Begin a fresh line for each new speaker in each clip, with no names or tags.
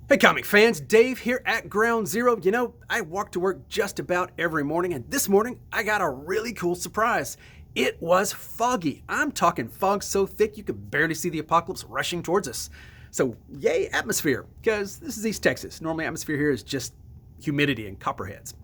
Hey comic fans, Dave here at Ground Zero. You know, I walk to work just about every morning, and this morning I got a really cool surprise. It was foggy. I'm talking fog so thick you could barely see the apocalypse rushing towards us. So yay atmosphere, because this is East Texas. Normally atmosphere here is just humidity and copperheads.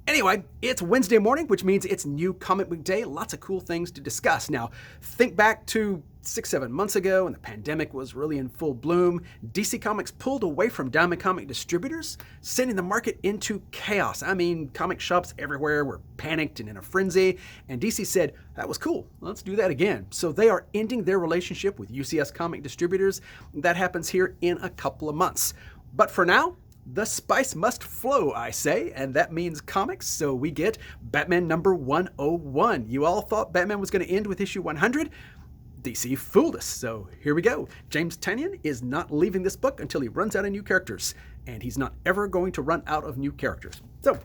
Anyway, it's Wednesday morning, which means it's new Comic Book Day. Lots of cool things to discuss. Now, think back to 6-7 months ago when the pandemic was really in full bloom. DC Comics pulled away from Diamond Comic distributors, sending the market into chaos. I mean, comic shops everywhere were panicked and in a frenzy, and DC said, that was cool, let's do that again. So they are ending their relationship with UCS Comic distributors. That happens here in a couple of months. But for now, the spice must flow, I say, and that means comics, so we get Batman number 101. You all thought Batman was going to end with issue 100? DC fooled us, so here we go. James Tynion is not leaving this book until he runs out of new characters, and he's not ever going to run out of new characters. So,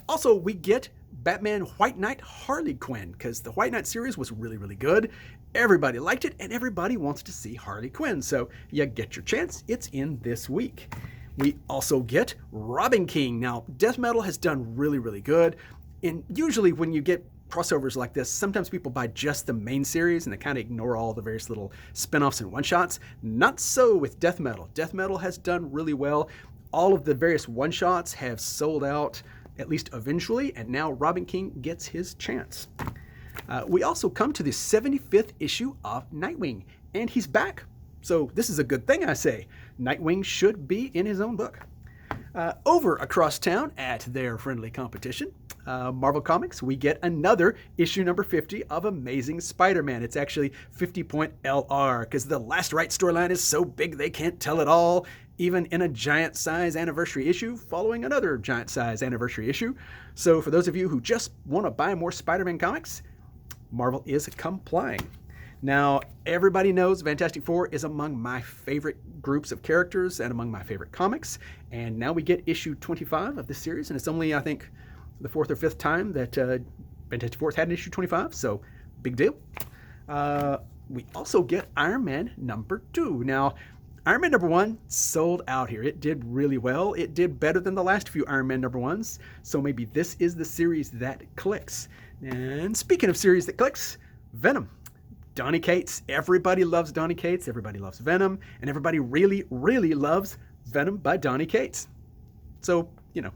also we get Batman White Knight Harley Quinn, because the White Knight series was really, really good. Everybody liked it, and everybody wants to see Harley Quinn, so you get your chance. It's in this week. We also get Robin King. Now, Death Metal has done really, really good. And usually when you get crossovers like this, sometimes people buy just the main series and they kind of ignore all the various little spin-offs and one-shots. Not so with Death Metal. Death Metal has done really well. All of the various one-shots have sold out, at least eventually, and now Robin King gets his chance. We also come to the 75th issue of Nightwing, and he's back. So this is a good thing, I say. Nightwing should be in his own book. Over across town at their friendly competition, Marvel Comics, we get another issue number 50 of Amazing Spider-Man. It's actually 50.LR, because the Last Right storyline is so big they can't tell it all, even in a giant size anniversary issue following another giant size anniversary issue. So for those of you who just want to buy more Spider-Man comics, Marvel is complying. Now, everybody knows Fantastic Four is among my favorite groups of characters and among my favorite comics. And now we get issue 25 of this series, and it's only, I think, the 4th or 5th time that Fantastic Four has had an issue 25, so big deal. We also get Iron Man number 2. Now, Iron Man number 1 sold out here. It did really well. It did better than the last few Iron Man number 1s, so maybe this is the series that clicks. And speaking of series that clicks, Venom. Donny Cates. Everybody loves Donny Cates. Everybody loves Venom. And everybody really, really loves Venom by Donny Cates. So, you know.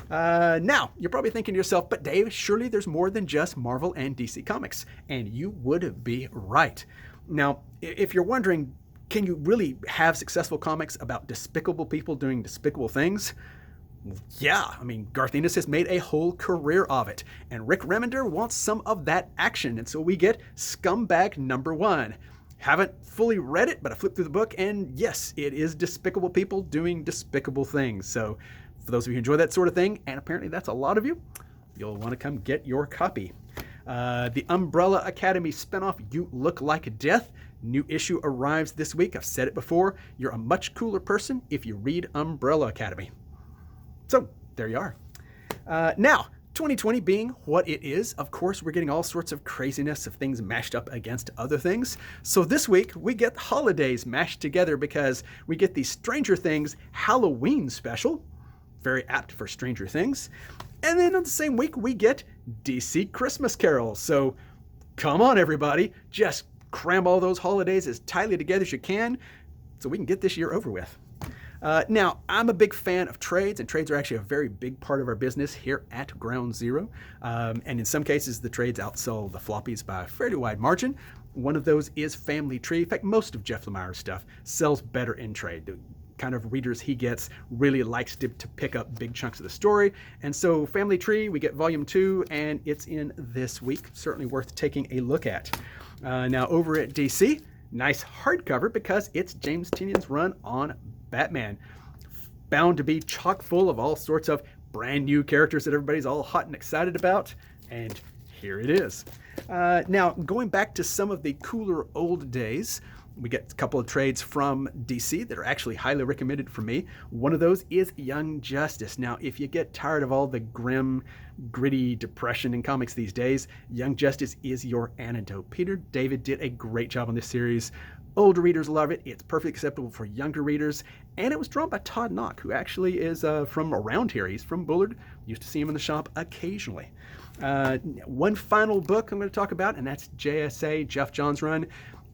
Now, you're probably thinking to yourself, but Dave, surely there's more than just Marvel and DC Comics. And you would be right. Now, if you're wondering, can you really have successful comics about despicable people doing despicable things? Yeah, I mean, Garth Ennis has made a whole career of it, and Rick Remender wants some of that action, and so we get Scumbag number 1. Haven't fully read it, but I flipped through the book, and yes, it is despicable people doing despicable things. So for those of you who enjoy that sort of thing, and apparently that's a lot of you, you'll want to come get your copy. The Umbrella Academy spinoff, You Look Like Death. New issue arrives this week. I've said it before. You're a much cooler person if you read Umbrella Academy. So, there you are. Now, 2020 being what it is, of course, we're getting all sorts of craziness of things mashed up against other things. So this week, we get holidays mashed together because we get the Stranger Things Halloween special. Very apt for Stranger Things. And then on the same week, we get DC Christmas Carol. So, come on, everybody. Just cram all those holidays as tightly together as you can so we can get this year over with. Now, I'm a big fan of trades, and trades are actually a very big part of our business here at Ground Zero. And in some cases, the trades outsell the floppies by a fairly wide margin. One of those is Family Tree. In fact, most of Jeff Lemire's stuff sells better in trade. The kind of readers he gets really likes to pick up big chunks of the story. And so Family Tree, we get volume 2, and it's in this week. Certainly worth taking a look at. Now, over at DC, nice hardcover because it's James Tynion's run on Batman. Bound to be chock full of all sorts of brand new characters that everybody's all hot and excited about. And here it is. Now, going back to some of the cooler old days, we get a couple of trades from DC that are actually highly recommended for me. One of those is Young Justice. Now, if you get tired of all the grim, gritty depression in comics these days, Young Justice is your antidote. Peter David did a great job on this series. Older readers love it. It's perfectly acceptable for younger readers. And it was drawn by Todd Knock, who actually is from around here. He's from Bullard. Used to see him in the shop occasionally. One final book I'm going to talk about, and that's JSA, Jeff Johns' run.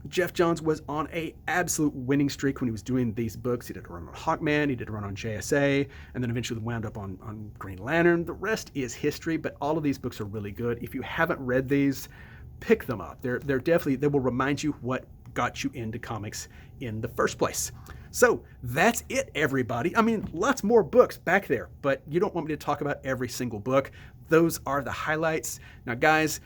Jeff Johns was on an absolute winning streak when he was doing these books. He did a run on Hawkman, he did a run on JSA, and then eventually wound up on Green Lantern. The rest is history, but all of these books are really good. If you haven't read these, pick them up. They're definitely, they will remind you what got you into comics in the first place. So that's it, everybody. I mean, lots more books back there, but you don't want me to talk about every single book. Those are the highlights. Now, guys,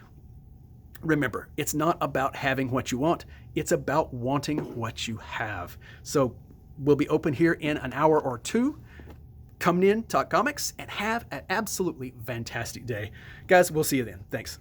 remember, it's not about having what you want. It's about wanting what you have. So we'll be open here in an hour or two. Come in, talk comics, and have an absolutely fantastic day. Guys, we'll see you then. Thanks.